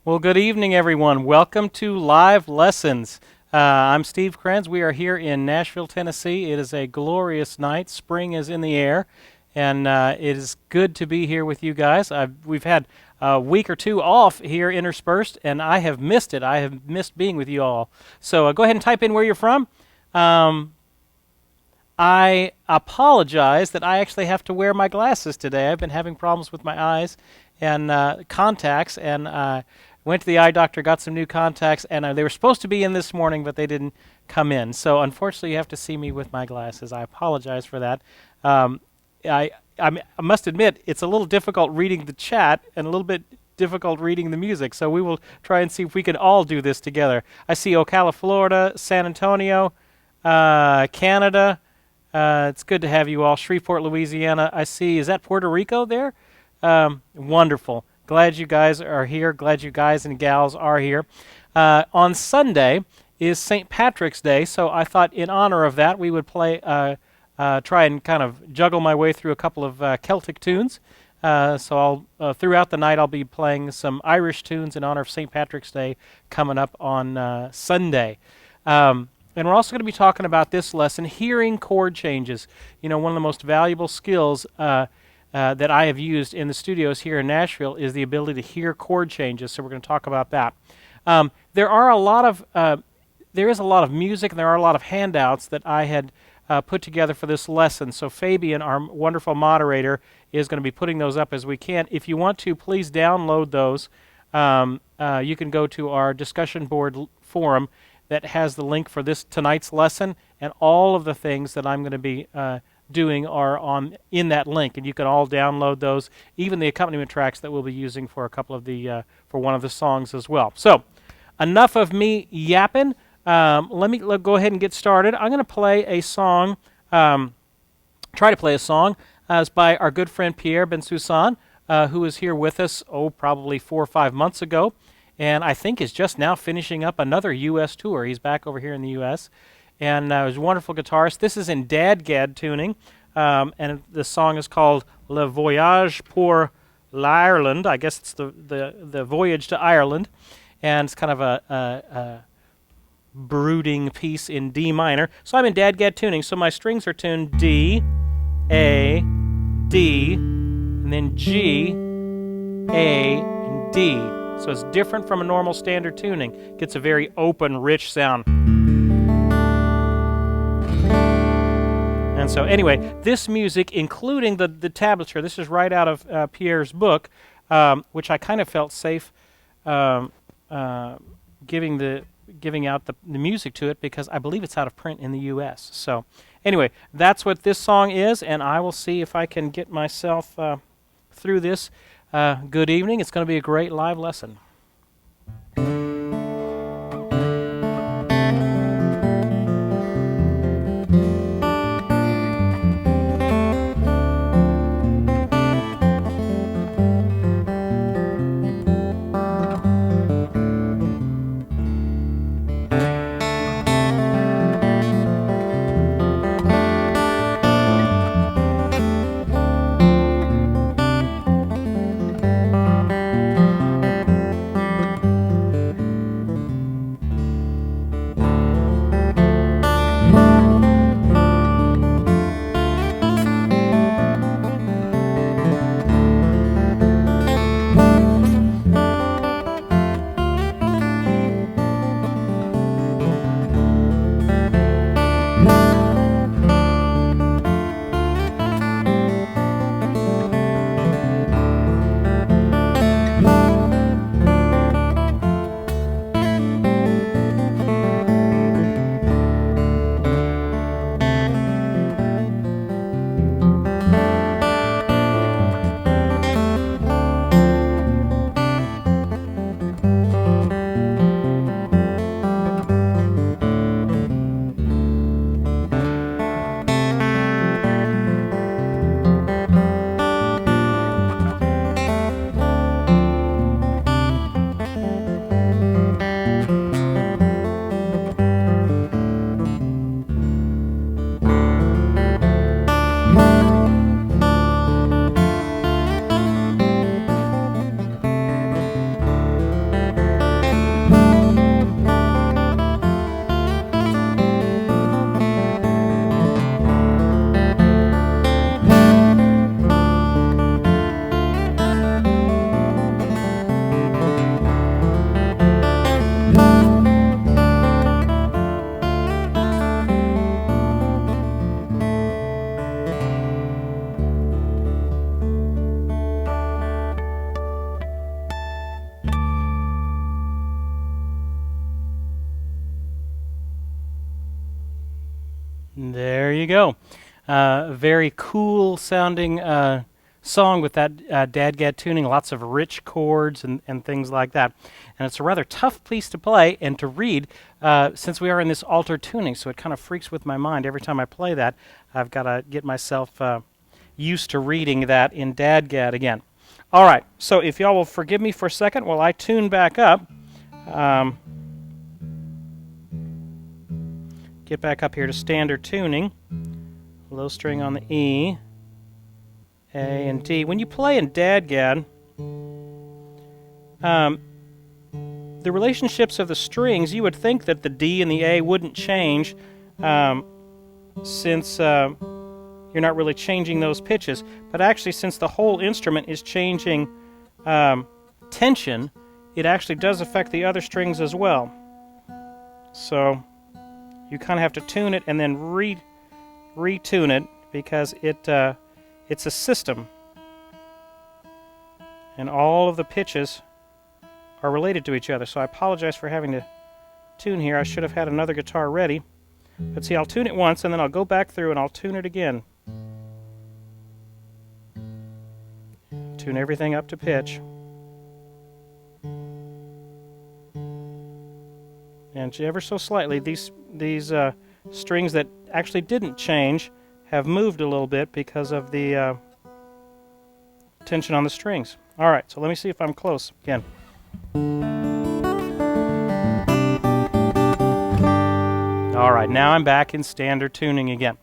Well, good evening, everyone. Welcome to Live Lessons. I'm Steve Krenz. We are here in Nashville, Tennessee. It is a glorious night. Spring is in the air, and it is good to be here with you guys. We've had a week or two off here interspersed, and I have missed it. I have missed being with you all. So go ahead and type in where you're from. I apologize that I actually have to wear my glasses today. I've been having problems with my eyes and contacts, and went to the eye doctor, got some new contacts, and they were supposed to be in this morning, but they didn't come in. So unfortunately, you have to see me with my glasses. I apologize for that. I must admit, it's a little difficult reading the chat and a little bit difficult reading the music, so we will try and see if we can all do this together. I see Ocala, Florida, San Antonio, Canada. It's good to have you all. Shreveport, Louisiana. I see, is that Puerto Rico there? Wonderful. Glad you guys are here. Glad you guys and gals are here. On Sunday is St. Patrick's Day, so I thought in honor of that we would play, try and kind of juggle my way through a couple of Celtic tunes. So I'll throughout the night I'll be playing some Irish tunes in honor of St. Patrick's Day coming up on Sunday. And we're also going to be talking about this lesson, hearing chord changes. You know, one of the most valuable skills that I have used in the studios here in Nashville is the ability to hear chord changes, so we're going to talk about that. There is a lot of music, and there are a lot of handouts that I had put together for this lesson, so Fabian, our wonderful moderator, is going to be putting those up as we can. If you want to, please download those. You can go to our discussion board forum that has the link for tonight's lesson, and all of the things that I'm going to be doing are in that link, and you can all download those, even the accompaniment tracks that we'll be using for a couple of the for one of the songs as well. So, enough of me yapping. Let me go ahead and get started. I'm going to play a song. Try to play a song as by our good friend Pierre Bensoussan, who was here with us probably 4 or 5 months ago, and I think is just now finishing up another U.S. tour. He's back over here in the U.S. And he's a wonderful guitarist. This is in Dadgad tuning, and the song is called Le Voyage pour l'Ireland. I guess it's the voyage to Ireland, and it's kind of a brooding piece in D minor. So I'm in Dadgad tuning, so my strings are tuned D, A, D, and then G, A, and D. So it's different from a normal standard tuning. It gets a very open, rich sound. And so anyway, this music, including the tablature, this is right out of Pierre's book, which I kind of felt safe giving out the music to it because I believe it's out of print in the U.S. So anyway, that's what this song is, and I will see if I can get myself through this. Good evening. It's going to be a great live lesson. you go. Very cool sounding song with that dadgad tuning, lots of rich chords and things like that. And it's a rather tough piece to play and to read since we are in this altered tuning, so it kind of freaks with my mind. Every time I play that, I've got to get myself used to reading that in dadgad again. All right, so if y'all will forgive me for a second while I tune back up. Get back up here to standard tuning. Low string on the E, A, and D. When you play in dadgad, the relationships of the strings, you would think that the D and the A wouldn't change since you're not really changing those pitches. But actually, since the whole instrument is changing tension, it actually does affect the other strings as well. So you kind of have to tune it and then retune it because it's a system. And all of the pitches are related to each other. So I apologize for having to tune here. I should have had another guitar ready. But see, I'll tune it once and then I'll go back through and I'll tune it again. Tune everything up to pitch. And ever so slightly, these strings that actually didn't change have moved a little bit because of the tension on the strings. All right, so let me see if I'm close again. All right, now I'm back in standard tuning again.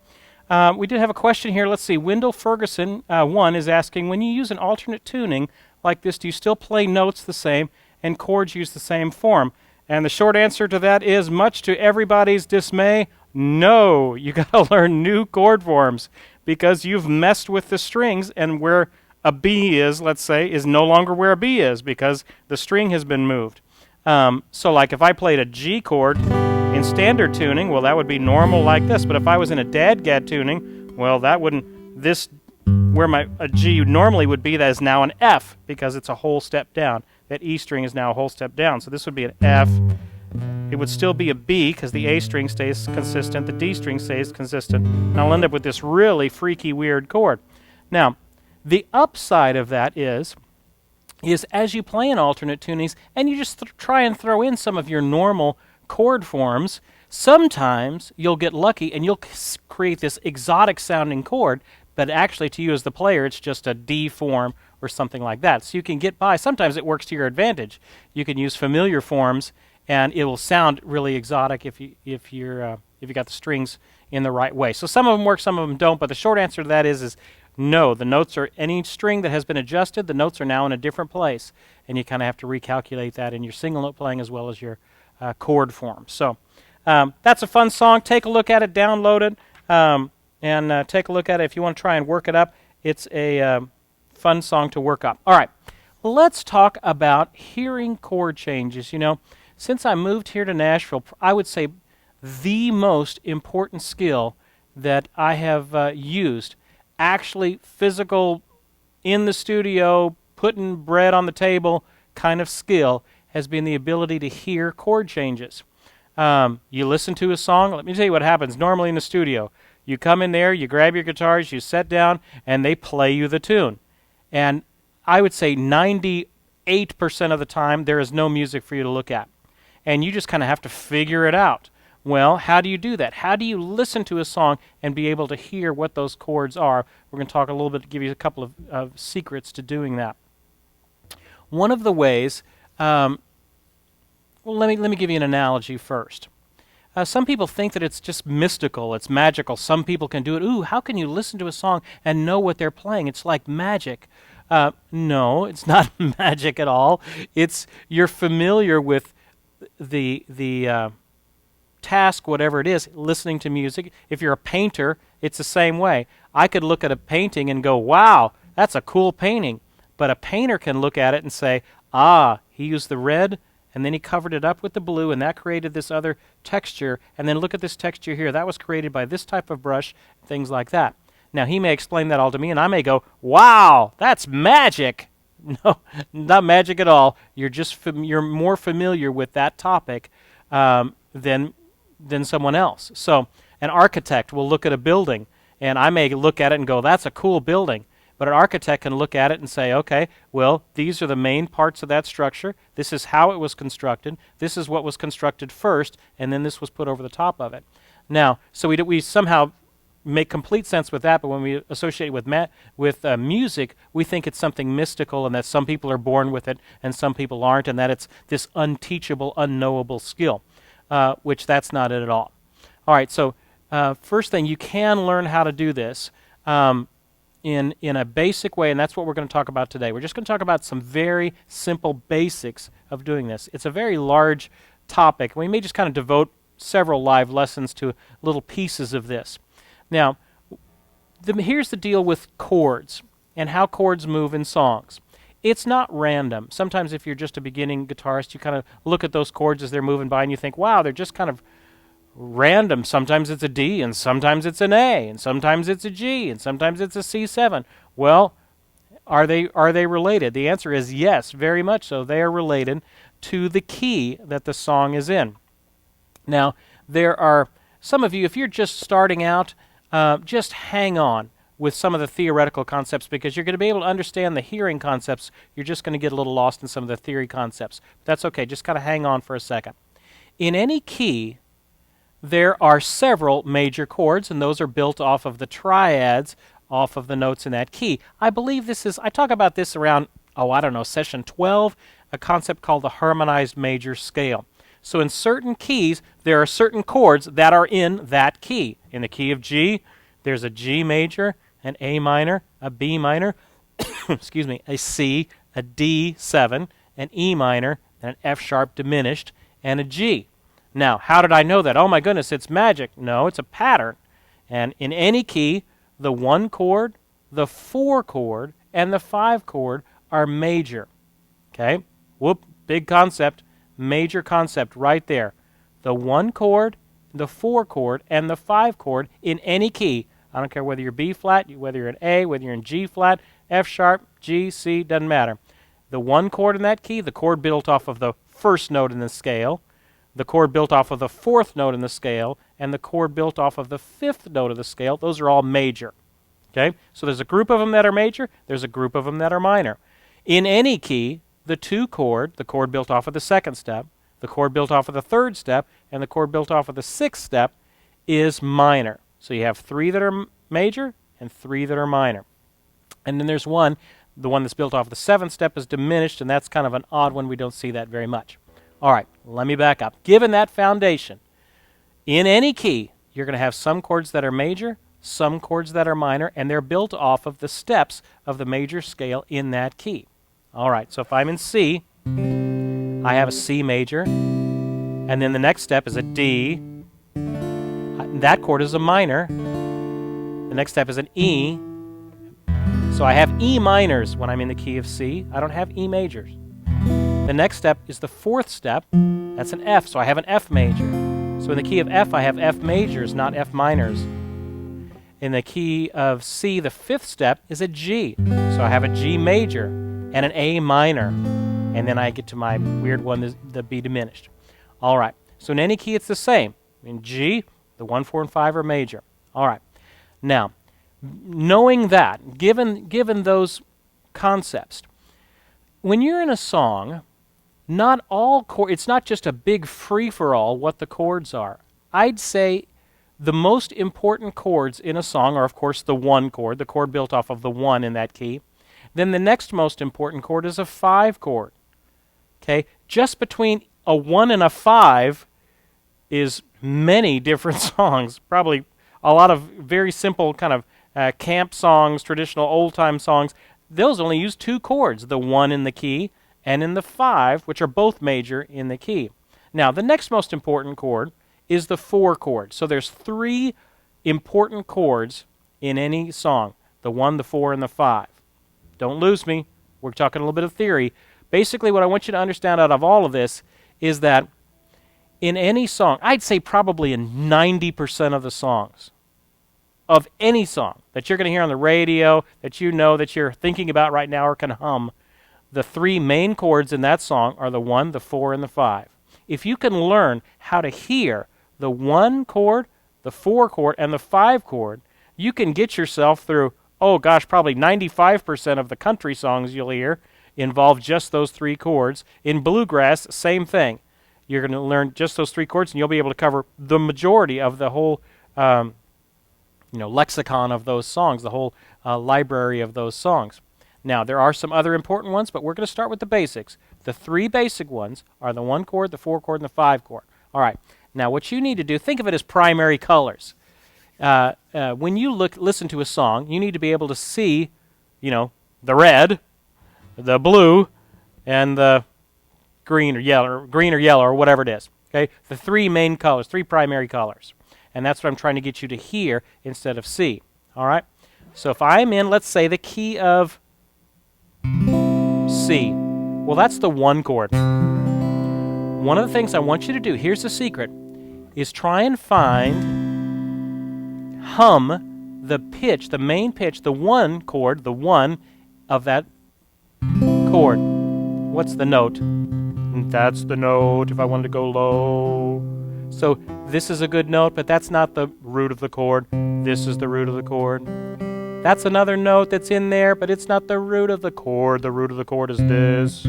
We did have a question here. Let's see. Wendell Ferguson 1 is asking, when you use an alternate tuning like this, do you still play notes the same and chords use the same form? And the short answer to that is, much to everybody's dismay, no. You got to learn new chord forms because you've messed with the strings, and where a B is, let's say, is no longer where a B is because the string has been moved. So like if I played a G chord in standard tuning, well, that would be normal like this. But if I was in a dadgad tuning, well, that wouldn't, where a G normally would be, that is now an F because it's a whole step down. That E string is now a whole step down. So this would be an F. It would still be a B because the A string stays consistent, the D string stays consistent, and I'll end up with this really freaky, weird chord. Now, the upside of that is as you play in alternate tunings and you just try and throw in some of your normal chord forms, sometimes you'll get lucky and you'll create this exotic sounding chord, but actually to you as the player it's just a D form or something like that. So you can get by. Sometimes it works to your advantage. You can use familiar forms and it will sound really exotic if you got the strings in the right way. So some of them work, some of them don't, but the short answer to that is no. The notes are, any string that has been adjusted, the notes are now in a different place, and you kind of have to recalculate that in your single note playing as well as your chord form. So that's a fun song. Take a look at it, download it, and take a look at it if you want to try and work it up. It's a fun song to work up. All right, let's talk about hearing chord changes. You know, since I moved here to Nashville, I would say the most important skill that I have used, actually physical, in the studio, putting bread on the table kind of skill, has been the ability to hear chord changes. You listen to a song. Let me tell you what happens normally in the studio. You come in there, you grab your guitars, you sit down, and they play you the tune. And I would say 98% of the time, there is no music for you to look at. And you just kind of have to figure it out. Well, how do you do that? How do you listen to a song and be able to hear what those chords are? We're going to talk a little bit, give you a couple of secrets to doing that. One of the ways, well, let me give you an analogy first. Some people think that it's just mystical, it's magical. Some people can do it. Ooh, how can you listen to a song and know what they're playing? It's like magic. No, it's not magic at all. It's, you're familiar with the task, whatever it is, listening to music. If you're a painter, it's the same way. I could look at a painting and go, wow, that's a cool painting. But a painter can look at it and say, ah, he used the red, and then he covered it up with the blue, and that created this other texture, and then look at this texture here. That was created by this type of brush, things like that. Now, he may explain that all to me, and I may go, wow, that's magic. No, not magic at all. You're just you're more familiar with that topic than someone else. So An architect will look at a building, and I may look at it and go, that's a cool building. But an architect can look at it and say, okay, well, these are the main parts of that structure. This is how it was constructed. This is what was constructed first, and then this was put over the top of it. Now, so we somehow make complete sense with that, but when we associate it with music, we think it's something mystical and that some people are born with it and some people aren't, and that it's this unteachable, unknowable skill, which that's not it at all. All right, so first thing, you can learn how to do this in a basic way, and that's what we're going to talk about today. We're just going to talk about some very simple basics of doing this. It's a very large topic. We may just kind of devote several live lessons to little pieces of this. Now, here's the deal with chords and how chords move in songs. It's not random. Sometimes if you're just a beginning guitarist, you kind of look at those chords as they're moving by and you think, wow, they're just kind of random. Sometimes it's a D, and sometimes it's an A, and sometimes it's a G, and sometimes it's a C7. Well, are they related? The answer is yes, very much so. They are related to the key that the song is in. Now, there are some of you, if you're just starting out, just hang on with some of the theoretical concepts because you're going to be able to understand the hearing concepts. You're just going to get a little lost in some of the theory concepts. That's okay. Just kind of hang on for a second. In any key, there are several major chords, and those are built off of the triads, off of the notes in that key. I believe I talk about this around, session 12, a concept called the harmonized major scale. So in certain keys, there are certain chords that are in that key. In the key of G, there's a G major, an A minor, a B minor, excuse me, a C, a D7, an E minor, and an F sharp diminished, and a G. Now, how did I know that? Oh my goodness, it's magic. No, it's a pattern. And in any key, the 1 chord, the 4 chord, and the 5 chord are major. Okay? Whoop, big concept. Major concept right there. The 1 chord, the 4 chord, and the 5 chord in any key. I don't care whether you're B flat, whether you're in A, whether you're in G flat, F sharp, G, C, doesn't matter. The 1 chord in that key, the chord built off of the first note in the scale, the chord built off of the 4th note in the scale, and the chord built off of the 5th note of the scale, those are all major. Okay? So there's a group of them that are major, there's a group of them that are minor. In any key, the 2 chord, the chord built off of the 2nd step, the chord built off of the 3rd step, and the chord built off of the 6th step is minor. So you have 3 that are major and 3 that are minor. And then there's one, the one that's built off of the 7th step is diminished, and that's kind of an odd one. We don't see that very much. All right, let me back up. Given that foundation, in any key, you're going to have some chords that are major, some chords that are minor, and they're built off of the steps of the major scale in that key. All right, so if I'm in C, I have a C major, and then the next step is a D. That chord is a minor. The next step is an E. So I have E minors when I'm in the key of C. I don't have E majors. The next step is the 4th step. That's an F, so I have an F major. So in the key of F, I have F majors, not F minors. In the key of C, the 5th step is a G. So I have a G major and an A minor. And then I get to my weird one, the B diminished. All right, so in any key, it's the same. In G, the 1, 4, and 5 are major. All right. Now, knowing that, given those concepts, when you're in a song, not all chords, it's not just a big free-for-all what the chords are. I'd say the most important chords in a song are, of course, the 1 chord, the chord built off of the 1 in that key. Then the next most important chord is a 5 chord. Okay? Just between a 1 and a 5 is many different songs, probably a lot of very simple kind of camp songs, traditional old-time songs. Those only use 2 chords, the 1 in the key and in the 5, which are both major in the key. Now, the next most important chord is the 4 chord. So there's 3 important chords in any song, the 1, the 4, and the 5. Don't lose me. We're talking a little bit of theory. Basically, what I want you to understand out of all of this is that in any song, I'd say probably in 90% of the songs, of any song that you're going to hear on the radio, that you know, that you're thinking about right now or can hum, the 3 main chords in that song are the 1, the 4, and the 5. If you can learn how to hear the 1 chord, the 4 chord, and the 5 chord, you can get yourself through, oh gosh, probably 95% of the country songs you'll hear involve just those 3 chords. In bluegrass, same thing. You're going to learn just those 3 chords, and you'll be able to cover the majority of the whole lexicon of those songs, the whole library of those songs. Now, there are some other important ones, but we're going to start with the basics. The 3 basic ones are the 1 chord, the 4 chord, and the 5 chord. All right. Now, what you need to do, think of it as primary colors. When you listen to a song, you need to be able to see, the red, the blue, and the green or yellow, or whatever it is. Okay, the 3 main colors, 3 primary colors, and that's what I'm trying to get you to hear instead of see. All right. So if I'm in, let's say, the key of C, well, that's the 1 chord. One of the things I want you to do, here's the secret, is try and hum the pitch, the main pitch, the 1 chord, the 1 of that chord. What's the note? That's the note if I wanted to go low. So this is a good note, but that's not the root of the chord. This is the root of the chord. That's another note that's in there, but it's not the root of the chord. The root of the chord is this.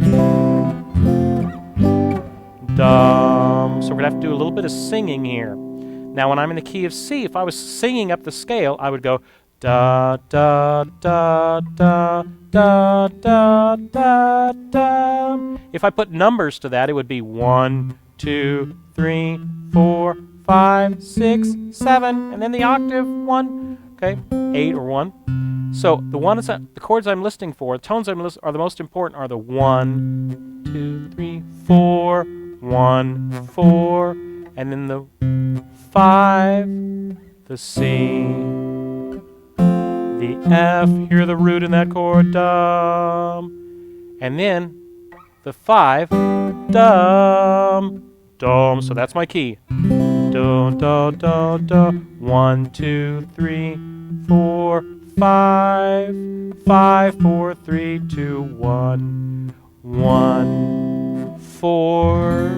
Dum. So we're going to have to do a little bit of singing here. Now, when I'm in the key of C, if I was singing up the scale, I would go da da da da da da da da. If I put numbers to that, it would be 1, 2, 3, 4, 5, 6, 7, and then the octave 1. Okay, 8 or 1. So the chords I'm listening for, the tones are the most important are the 1, 2, 3, 4, 1, 4, and then the 5, the C, the F, hear the root in that chord, dum, and then the 5, dum, dum, so that's my key. Do, do, do, do, 1, 2, 3, 4, 5, 5, 4, 3, 2, 1, 1, 4,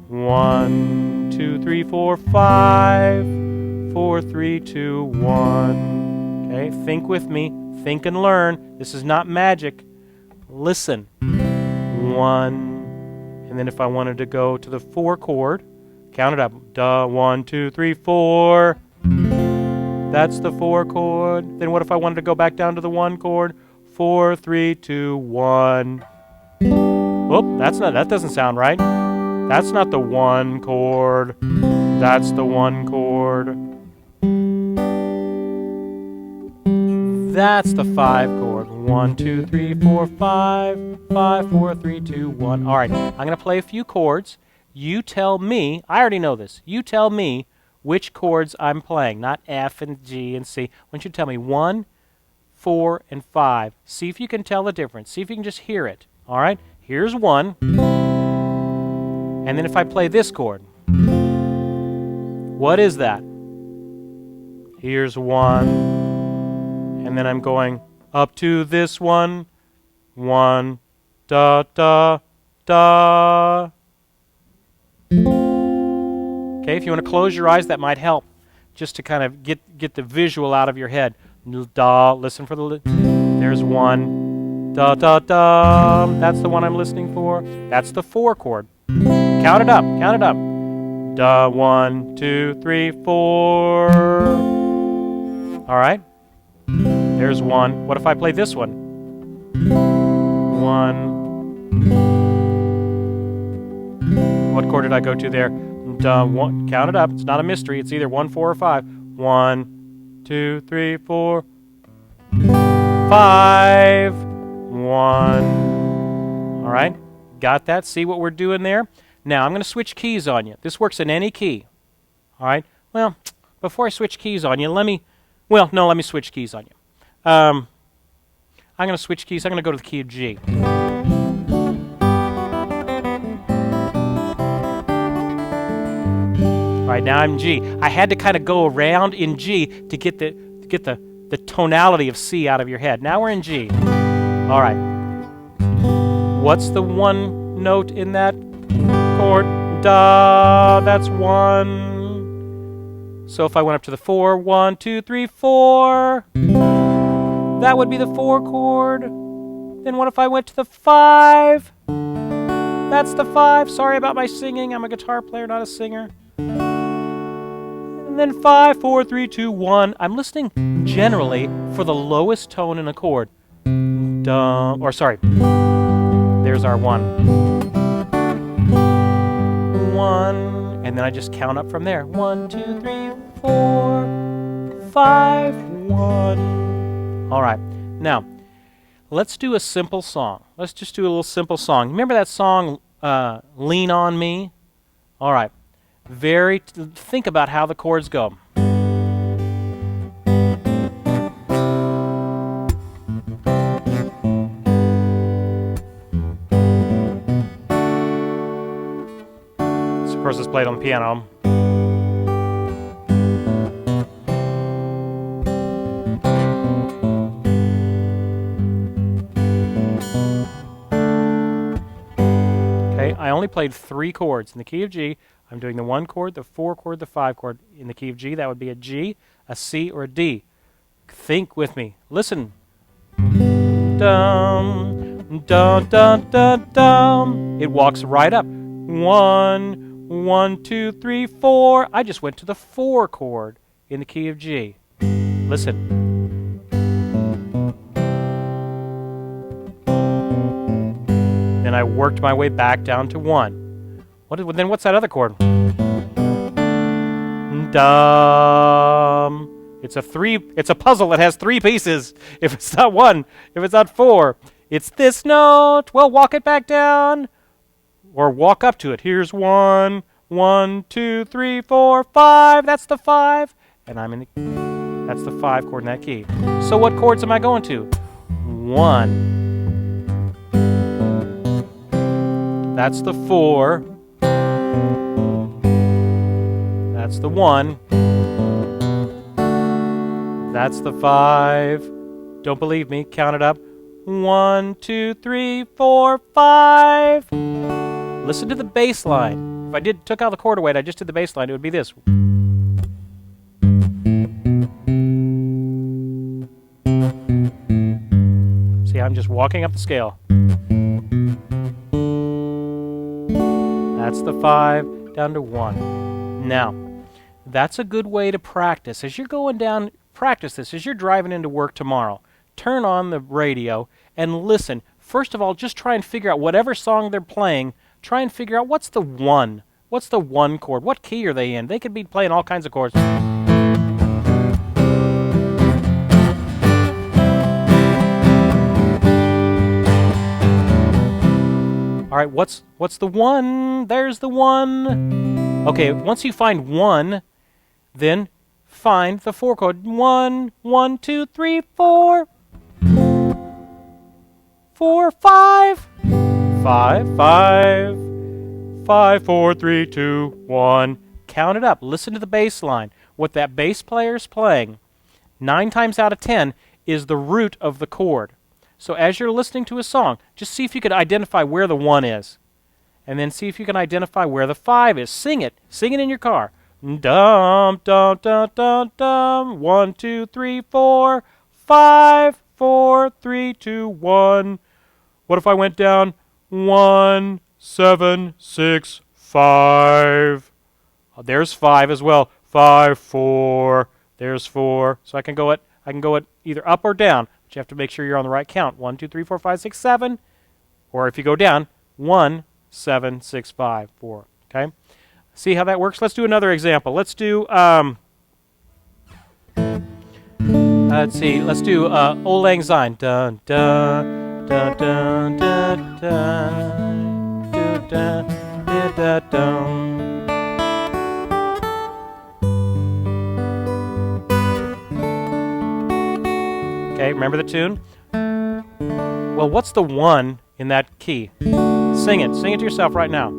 1, 2, 3, 4, 5, 4, 3, 2, 1. Okay, think with me. Think and learn. This is not magic. Listen. 1. And then if I wanted to go to the 4 chord, count it up. Da, 1, 2, 3, 4. That's the 4 chord. Then what if I wanted to go back down to the 1 chord? 4, 3, 2, 1. Whoop, that doesn't sound right. That's not the 1 chord. That's the 1 chord. That's the 5 chord. 1, 2, 3, 4, 5. 5, 4, 3, 2, 1. All right, I'm going to play a few chords. You tell me, I already know this, you tell me which chords I'm playing, not F and G and C. I want you to tell me 1, 4, and 5. See if you can tell the difference. See if you can just hear it. All right, here's 1. And then if I play this chord, what is that? Here's 1. And then I'm going up to this one. 1, da, da, da. Okay, if you want to close your eyes, that might help, just to kind of get the visual out of your head. Da, listen for the, there's 1. Da, da, da. That's the one I'm listening for. That's the 4 chord. Count it up, count it up. Da, 1, 2, 3, 4. All right. There's 1. What if I play this one? 1. What chord did I go to there? Da, 1. Count it up. It's not a mystery. It's either 1, 4, or 5. 1, 2, 3, 4, 5. 1. All right. Got that? See what we're doing there? Now, I'm going to switch keys on you. This works in any key. All right? Well, before I switch keys on you, let me switch keys on you. I'm going to switch keys. I'm going to go to the key of G. All right, now I'm G. I had to kind of go around in G to get the tonality of C out of your head. Now we're in G. All right. What's the 1 note in that chord? Da, that's 1. So if I went up to the 4, 1, 2, 3, 4, that would be the 4 chord. Then what if I went to the 5? That's the 5. Sorry about my singing. I'm a guitar player, not a singer. And then 5, 4, 3, 2, 1. I'm listening generally for the lowest tone in a chord. Dum, or sorry, there's our 1. 1, and then I just count up from there. 1, 2, 3, 4, 5, 1. All right, now let's do a simple song. Let's just do a little simple song. Remember that song, Lean on Me? All right, think about how the chords go. Of course, it's played on the piano. Okay, I only played 3 chords in the key of G. I'm doing the 1 chord, the 4 chord, the 5 chord. In the key of G, that would be a G, a C, or a D. Think with me. Listen. Dum, dum, dum, dum, dum. It walks right up. 1, 1, 2, 3, 4. I just went to the 4 chord in the key of G. Listen. Then I worked my way back down to 1. Then what's that other chord? Dum. It's a puzzle that has 3 pieces. If it's not 1, if it's not 4, it's this note. Well, walk it back down. Or walk up to it. Here's 1, 1, 2, 3, 4, 5. That's the 5. And that's the 5 chord in that key. So what chords am I going to? 1. That's the 4. That's the 1. That's the 5. Don't believe me? Count it up. 1, 2, 3, 4, 5. Listen to the bass line. If I took out the chord away and I just did the bass line, it would be this. See, I'm just walking up the scale. That's the 5 down to 1. Now, that's a good way to practice. As you're going down, practice this. As you're driving into work tomorrow, turn on the radio and listen. First of all, just try and figure out whatever song they're playing. Try and figure out what's the 1. What's the 1 chord? What key are they in? They could be playing all kinds of chords. All right, what's the 1? There's the 1. Okay, once you find 1, then find the 4 chord. 1, 1, 2, 3, 4. 4, 5. 5, 5, 5, 4, 3, 2, 1. Count it up. Listen to the bass line. What that bass player is playing, 9 times out of 10, is the root of the chord. So as you're listening to a song, just see if you could identify where the 1 is. And then see if you can identify where the 5 is. Sing it. Sing it in your car. Dum, dum, dum, dum, dum. 1, 2, 3, 4, 5, 4, 3, 2, 1. What if I went down? 1, 7, 6, 5. Oh, there's 5 as well. 5, 4. There's 4. So I can go it either up or down, but you have to make sure you're on the right count. 1, 2, 3, 4, 5, 6, 7. Or if you go down, 1, 7, 6, 5, 4. Okay? See how that works? Let's do another example. Let's do let's do Auld Lang Syne. Dun dun dun dun dun dun dun dun dun dun. Okay, remember the tune? Well, what's the 1 in that key? Sing it. Sing it to yourself right now.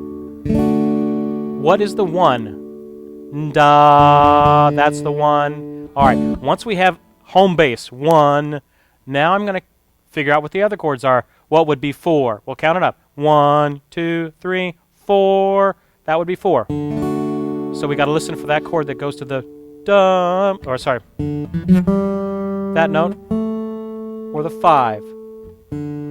What is the 1? Da. That's the 1. All right. Once we have home base, 1. Now I'm going to figure out what the other chords are. What would be 4? We'll count it up. 1, 2, 3, 4. That would be 4. So we got to listen for that chord that goes to the dum, or sorry, that note, or the 5.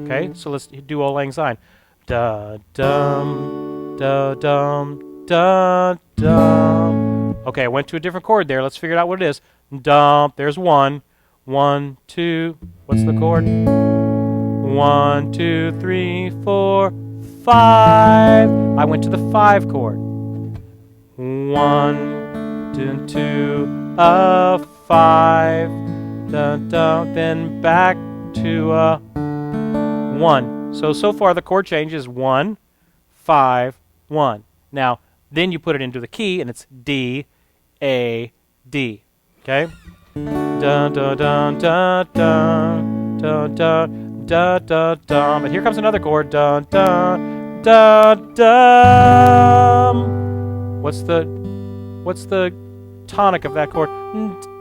Okay, so let's do Auld Lang Syne. Da dum, da dum, da dum. Okay, I went to a different chord there. Let's figure out what it is. Dum, there's 1. 1, 2, what's the chord? 1, 2, 3, 4, 5. I went to the 5 chord. 1, 2, 2, a 5. Dun, dun, then back to a 1. So far the chord change is 1, 5, 1. Now, then you put it into the key, and it's D, A, D. Okay? Dun, dun, dun, dun, dun, dun, dun, dun, dun, dun. But here comes another chord. Dun, dun, dun, dun. What's the tonic of that chord?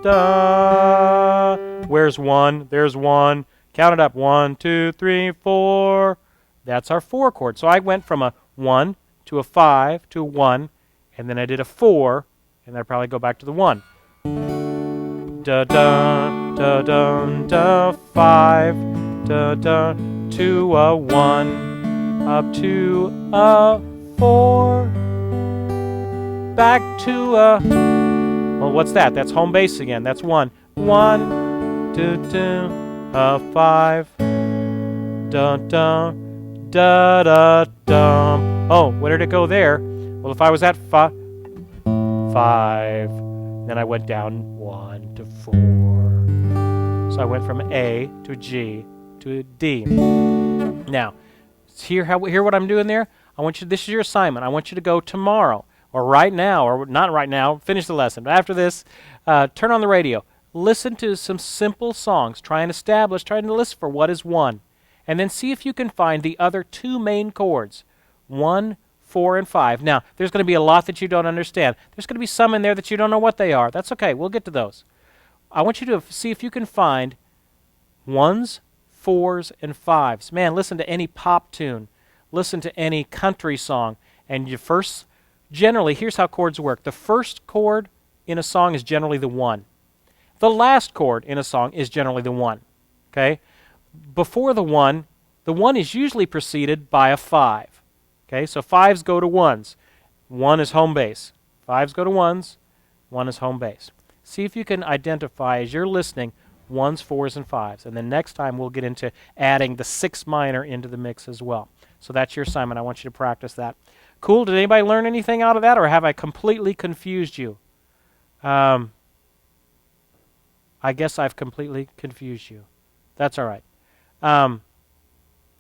Da. Where's 1? There's 1. Count it up. 1, 2, 3, 4. That's our 4 chord. So I went from a 1 to a 5 to a 1, and then I did a 4, and then I probably go back to the 1. Da da da da da 5 da da to a 1 up to a 4 back to a, well, what's that? That's home bass again. That's 1 1 2 2 a 5 da da da da da. Oh, where did it go there? Well, if I was at 5, then I went down 1 to 4. So I went from A to G to D. Now, hear what I'm doing there? I want you. This is your assignment. I want you to go tomorrow, or right now, or not right now. Finish the lesson. But after this, turn on the radio. Listen to some simple songs. Try to listen for what is 1, and then see if you can find the other 2 main chords, 1, 4, and 5. Now, there's going to be a lot that you don't understand. There's going to be some in there that you don't know what they are. That's okay. We'll get to those. I want you to see if you can find 1s, 4s, and 5s. Man, listen to any pop tune. Listen to any country song. And generally, here's how chords work. The first chord in a song is generally the 1. The last chord in a song is generally the 1. Okay? Before the 1 is usually preceded by a 5. Okay, so 5s go to 1s. 1 is home bass. 5s go to 1s. 1 is home bass. See if you can identify, as you're listening, 1s, 4s, and 5s. And then next time we'll get into adding the 6 minor into the mix as well. So that's your assignment. I want you to practice that. Cool. Did anybody learn anything out of that, or have I completely confused you? I guess I've completely confused you. That's all right.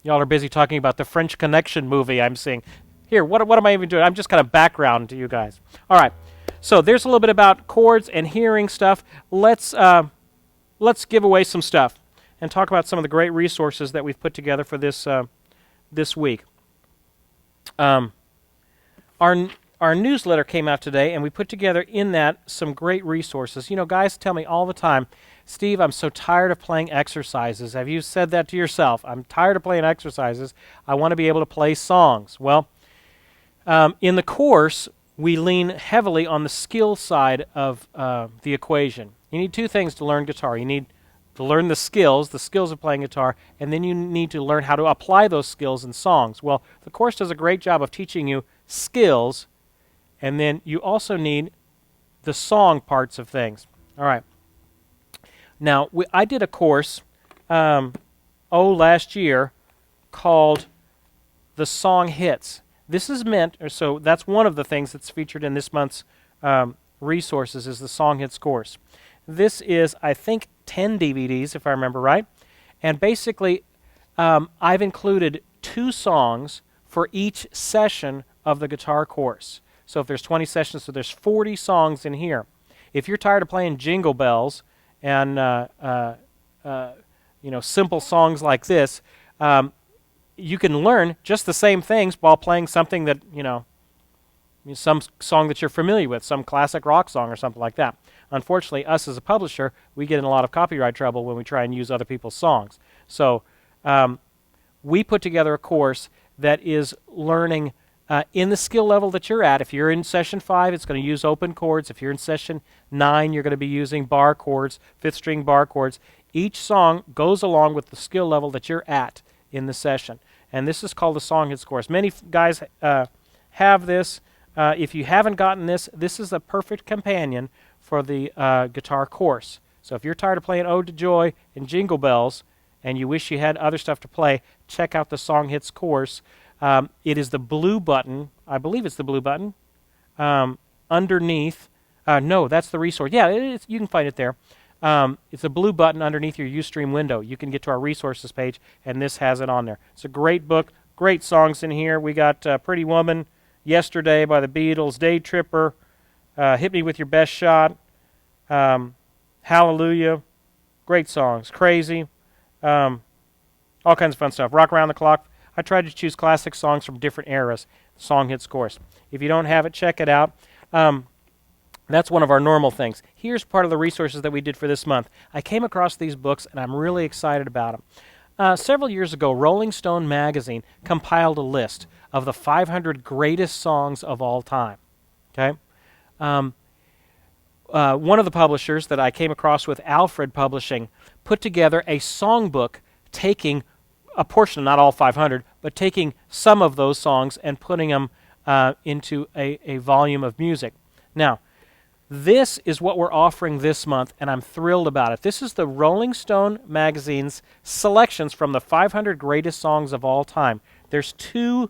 Y'all are busy talking about the French Connection movie I'm seeing. Here, what am I even doing? I'm just kind of background to you guys. All right. So there's a little bit about chords and hearing stuff. Let's give away some stuff and talk about some of the great resources that we've put together for this week. Our newsletter came out today, and we put together in that some great resources. You know, guys tell me all the time, Steve, I'm so tired of playing exercises. Have you said that to yourself? I'm tired of playing exercises. I want to be able to play songs. Well, in the course, we lean heavily on the skill side of the equation. You need 2 things to learn guitar. You need to learn the skills of playing guitar, and then you need to learn how to apply those skills in songs. Well, the course does a great job of teaching you skills, and then you also need the song parts of things. All right. Now, I did a course last year called The Song Hits. This is meant, so that's one of the things that's featured in this month's resources is the Song Hits course. This is, I think, 10 DVDs, if I remember right. And basically, I've included 2 songs for each session of the guitar course. So if there's 20 sessions, so there's 40 songs in here. If you're tired of playing Jingle Bells and simple songs like this, you can learn just the same things while playing something that, some song that you're familiar with, some classic rock song or something like that. Unfortunately, us as a publisher, we get in a lot of copyright trouble when we try and use other people's songs. So we put together a course that is learning in the skill level that you're at. If you're in session 5, it's going to use open chords. If you're in session 9, you're going to be using bar chords, 5th string bar chords. Each song goes along with the skill level that you're at in the session. And this is called the Song Hits course. Many guys have this. If you haven't gotten this, this is a perfect companion for the guitar course. So if you're tired of playing Ode to Joy and Jingle Bells and you wish you had other stuff to play, check out the Song Hits course. It is the blue button. I believe it's the blue button underneath. No, that's the resource. Yeah, you can find it there. It's a blue button underneath your Ustream window. You can get to our resources page, and this has it on there. It's a great book. Great songs in here. We got Pretty Woman, Yesterday by the Beatles, Day Tripper, Hit Me With Your Best Shot, Hallelujah. Great songs. Crazy. All kinds of fun stuff. Rock Around the Clock. I tried to choose classic songs from different eras. Song Hits course. If you don't have it, check it out. That's one of our normal things. Here's part of the resources that we did for this month. I came across these books, and I'm really excited about them. Several years ago, Rolling Stone magazine compiled a list of the 500 greatest songs of all time. Okay, one of the publishers that I came across with, Alfred Publishing, put together a songbook taking a portion, not all 500, but taking some of those songs and putting them into a volume of music. Now, this is what we're offering this month, and I'm thrilled about it. This is the Rolling Stone magazine's selections from the 500 greatest songs of all time. There's 2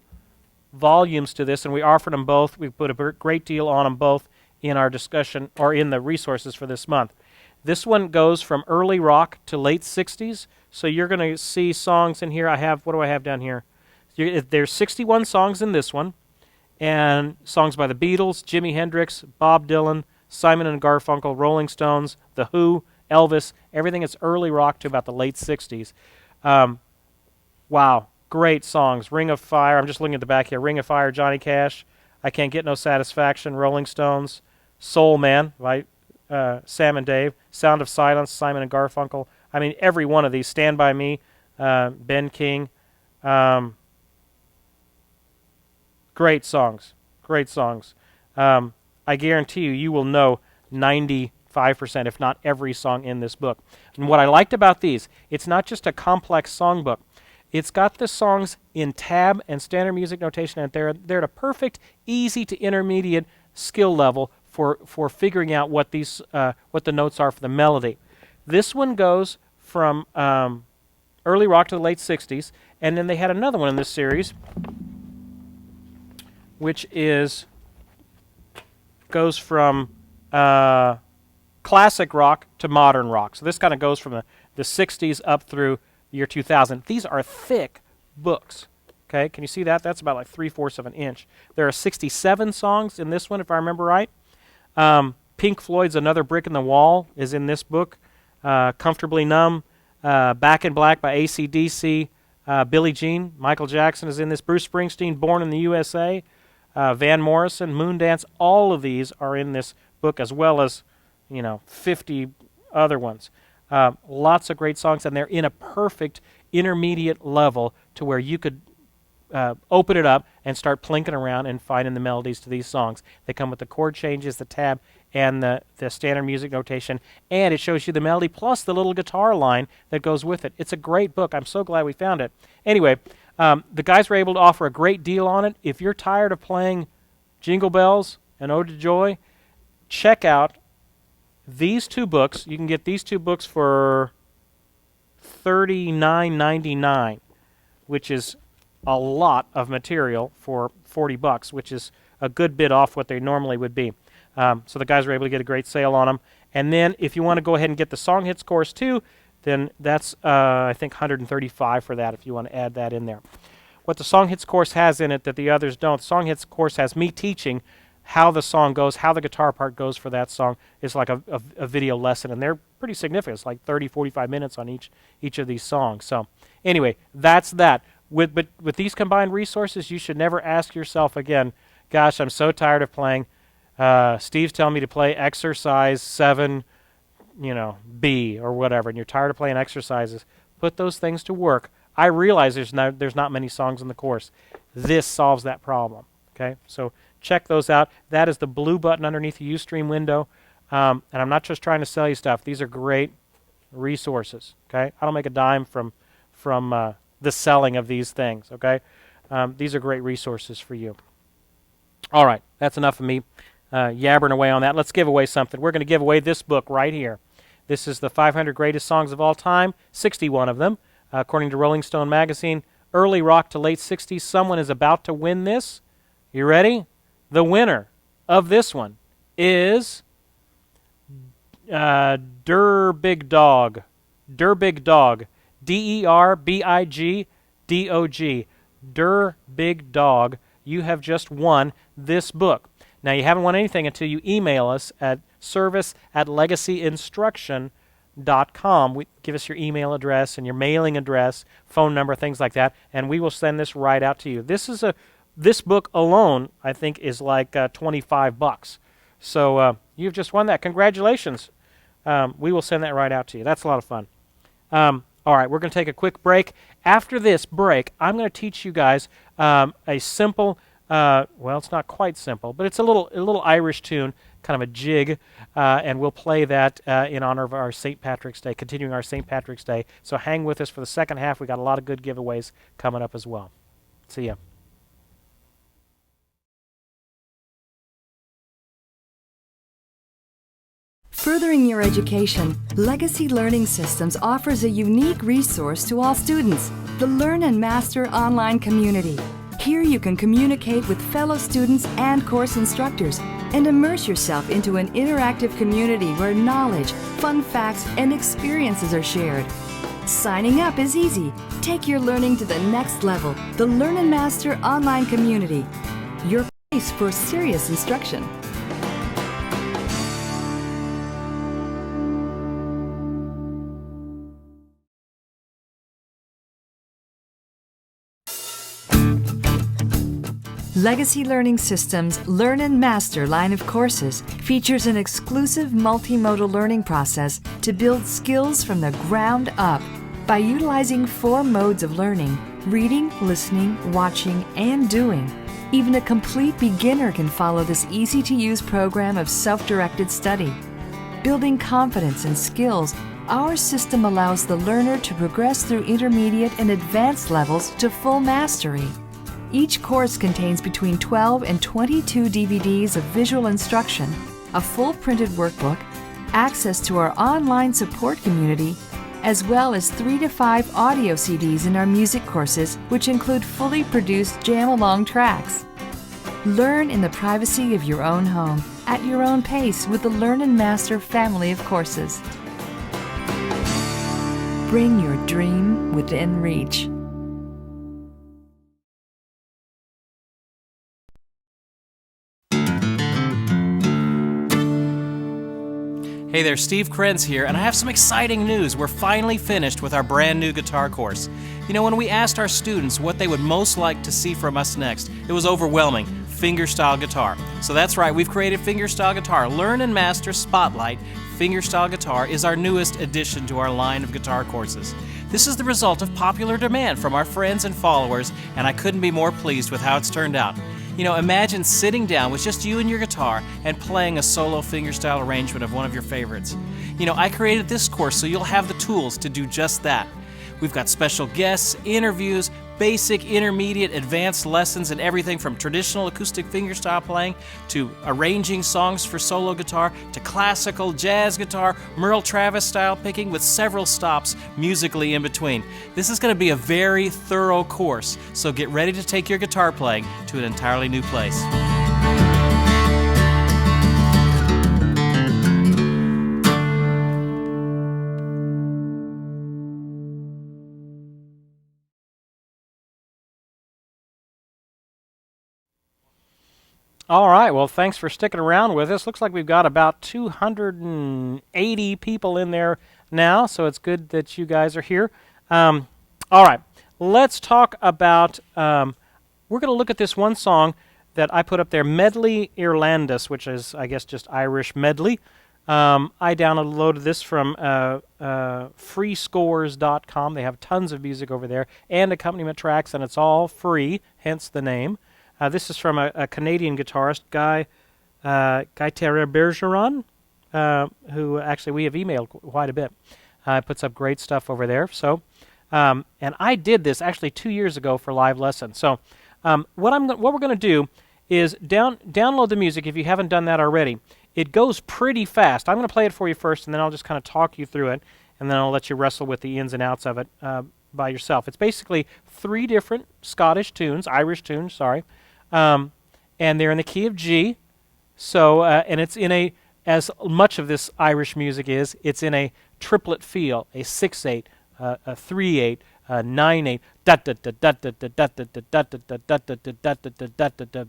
volumes to this, and we offered them both. We put a great deal on them both in our discussion, or in the resources for this month. This one goes from early rock to late 60s, so you're going to see songs in here. What do I have down here? There's 61 songs in this one, and songs by the Beatles, Jimi Hendrix, Bob Dylan, Simon and Garfunkel, Rolling Stones, The Who, Elvis, everything that's early rock to about the late 60s. Wow, great songs. Ring of Fire, I'm just looking at the back here. Ring of Fire, Johnny Cash, I Can't Get No Satisfaction, Rolling Stones, Soul Man by Sam and Dave, Sound of Silence, Simon and Garfunkel. I mean, every one of these. Stand By Me, Ben King. Great songs, great songs. I guarantee you will know 95%, if not every song in this book. And what I liked about these, it's not just a complex songbook. It's got the songs in tab and standard music notation, and they're at a perfect, easy to intermediate skill level for figuring out what the notes are for the melody. This one goes from early rock to the late 60s, and then they had another one in this series, which goes from classic rock to modern rock. So this kind of goes from the 60s up through the year 2000. These are thick books. Okay, can you see that? That's about like 3/4 of an inch. There are 67 songs in this one, if I remember right. Pink Floyd's Another Brick in the Wall is in this book. Comfortably Numb, Back in Black by AC/DC, Billie Jean, Michael Jackson is in this. Bruce Springsteen, Born in the USA, Van Morrison, Moondance, all of these are in this book, as well as 50 other ones. Lots of great songs, and they're in a perfect intermediate level to where you could open it up and start plinking around and finding the melodies to these songs. They come with the chord changes, the tab, and the standard music notation, and it shows you the melody plus the little guitar line that goes with it. It's a great book. I'm so glad we found it. Anyway, the guys were able to offer a great deal on it. If you're tired of playing Jingle Bells and Ode to Joy, check out these 2 books. You can get these 2 books for $39.99, which is a lot of material for $40, which is a good bit off what they normally would be. So the guys were able to get a great sale on them. And then if you want to go ahead and get the Song Hits course too, then that's, I think, $135 for that if you want to add that in there. What the Song Hits course has in it that the others don't, the Song Hits course has me teaching how the song goes, how the guitar part goes for that song. It's like a video lesson, and they're pretty significant. It's like 30, 45 minutes on each of these songs. So anyway, that's that. With these combined resources, you should never ask yourself again, gosh, I'm so tired of playing. Steve's telling me to play exercise 7, B or whatever, and you're tired of playing exercises. Put those things to work. I realize there's not many songs in the course. This solves that problem. Okay, so check those out. That is the blue button underneath the Ustream window. And I'm not just trying to sell you stuff. These are great resources. Okay, I don't make a dime from the selling of these things. Okay, these are great resources for you. All right, that's enough of me yabbering away on that. Let's give away something. We're going to give away this book right here. This is the 500 Greatest Songs of All Time, 61 of them, according to Rolling Stone magazine. Early rock to late 60s. Someone is about to win this. You ready? The winner of this one is Der Big Dog. Der Big Dog. DERBIGDOG. Der Big Dog. You have just won this book. Now, you haven't won anything until you email us at service@legacyinstruction.com. Give us your email address and your mailing address, phone number, things like that, and we will send this right out to you. This book alone, I think, is like $25. So you've just won that. Congratulations. We will send that right out to you. That's a lot of fun. All right, we're going to take a quick break. After this break, I'm going to teach you guys a simple, well, it's not quite simple, but it's a little Irish tune, kind of a jig, and we'll play that in honor of our St. Patrick's Day, continuing our St. Patrick's Day. So hang with us for the second half. We got a lot of good giveaways coming up as well. See ya. Furthering your education, Legacy Learning Systems offers a unique resource to all students, the Learn and Master online community. Here you can communicate with fellow students and course instructors and immerse yourself into an interactive community where knowledge, fun facts, and experiences are shared. Signing up is easy. Take your learning to the next level, the Learn and Master online community. Your place for serious instruction. Legacy Learning Systems' Learn and Master line of courses features an exclusive multimodal learning process to build skills from the ground up. By utilizing 4 modes of learning, reading, listening, watching, and doing, even a complete beginner can follow this easy-to-use program of self-directed study. Building confidence and skills, our system allows the learner to progress through intermediate and advanced levels to full mastery. Each course contains between 12 and 22 DVDs of visual instruction, a full printed workbook, access to our online support community, as well as 3 to 5 audio CDs in our music courses, which include fully produced jam-along tracks. Learn in the privacy of your own home, at your own pace with the Learn and Master family of courses. Bring your dream within reach. Hey there, Steve Krenz here, and I have some exciting news. We're finally finished with our brand new guitar course. You know, when we asked our students what they would most like to see from us next, it was overwhelming: fingerstyle guitar. So that's right, we've created fingerstyle guitar. Learn and Master Spotlight Fingerstyle Guitar is our newest addition to our line of guitar courses. This is the result of popular demand from our friends and followers, and I couldn't be more pleased with how it's turned out. You know, imagine sitting down with just you and your guitar and playing a solo fingerstyle arrangement of one of your favorites. You know, I created this course so you'll have the tools to do just that. We've got special guests, interviews, basic, intermediate, advanced lessons, and everything from traditional acoustic fingerstyle playing to arranging songs for solo guitar to classical jazz guitar, Merle Travis style picking with several stops musically in between. This is going to be a very thorough course, so get ready to take your guitar playing to an entirely new place. All right, well, thanks for sticking around with us. Looks like we've got about 280 people in there now, so it's good that you guys are here. All right, let's talk about, we're going to look at this one song that I put up there, Medley Irlandais, which is, I guess, just Irish medley. I downloaded this from freescores.com. They have tons of music over there and accompaniment tracks, and it's all free, hence the name. This is from a Canadian guitarist, guitarist, who actually we have emailed quite a bit. Puts up great stuff over there. So, and I did this actually 2 years ago for live lessons. So, what we're going to do is download the music if you haven't done that already. It goes pretty fast. I'm going to play it for you first, and then I'll just kind of talk you through it, and then I'll let you wrestle with the ins and outs of it by yourself. It's basically 3 different Irish tunes, sorry, and they're in the key of G. So, and it's in as much of this Irish music is, it's in a triplet feel, a 6/8, a 3/8, a 9/8.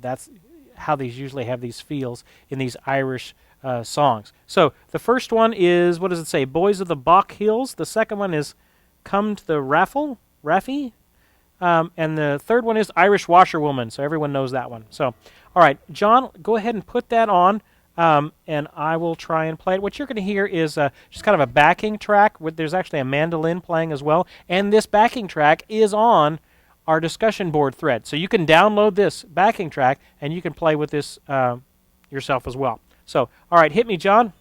That's how these usually have these feels in these Irish songs. So the first one is, what does it say? Boys of the Bach Hills. The second one is Come to the Raffy. And the third one is Irish Washerwoman. So everyone knows that one. So, all right, John, go ahead and put that on, and I will try and play it. What you're going to hear is just kind of a backing track. There's actually a mandolin playing as well. And this backing track is on our discussion board thread. So you can download this backing track, and you can play with this yourself as well. So, all right, hit me, John.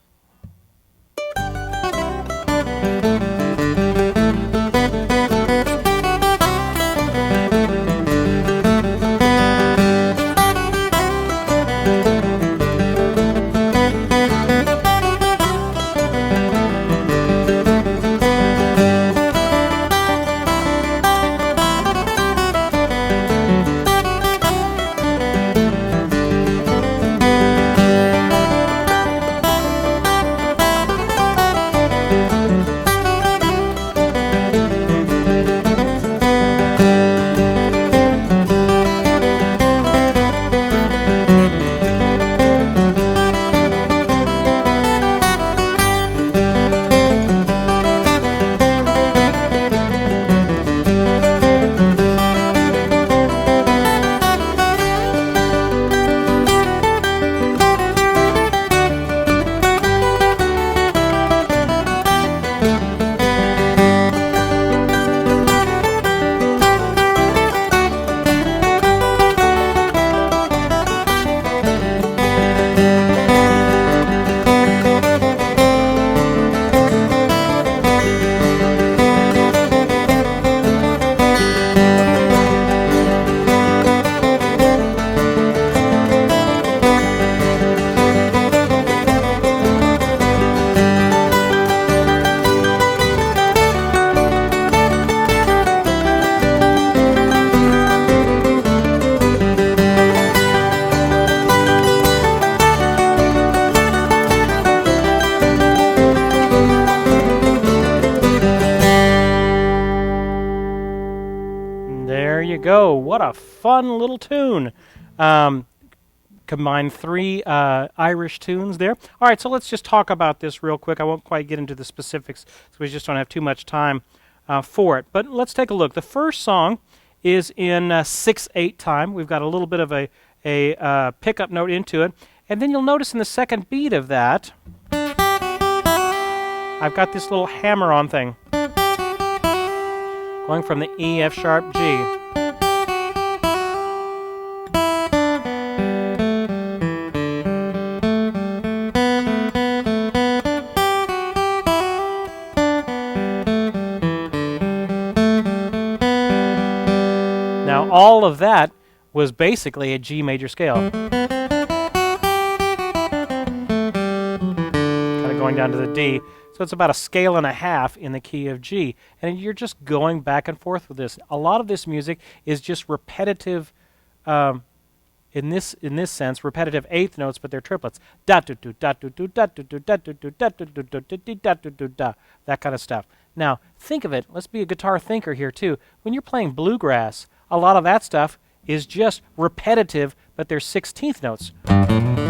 Go. What a fun little tune. Combine 3 Irish tunes there. All right, so let's just talk about this real quick. I won't quite get into the specifics, so we just don't have too much time for it. But let's take a look. The first song is in 6/8 time. We've got a little bit of a pickup note into it. And then you'll notice in the second beat of that, I've got this little hammer-on thing going from the E, F sharp, G. All of that was basically a G major scale. Kind of going down to the D. So it's about a scale and a half in the key of G. And you're just going back and forth with this. A lot of this music is just repetitive, in this sense, repetitive eighth notes, but they're triplets. Da do do da do do da do do da do do da do do do da do do da. That kind of stuff. Now, think of it. Let's be a guitar thinker here too. When you're playing bluegrass, a lot of that stuff is just repetitive, but they're 16th notes. And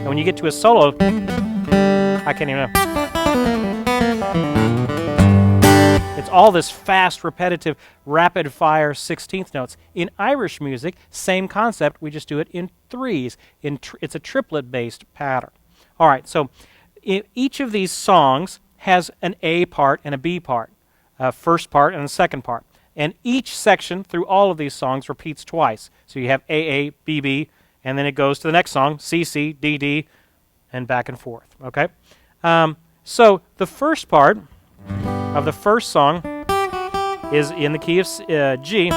when you get to a solo, I can't even know. It's all this fast, repetitive, rapid-fire 16th notes. In Irish music, same concept. We just do it in 3s. It's a triplet-based pattern. All right, so each of these songs has an A part and a B part. First part and the second part. And each section through all of these songs repeats twice. So you have A, A, B, B, and then it goes to the next song, C, C, D, D, and back and forth. Okay? So the first part of the first song is in the key of G.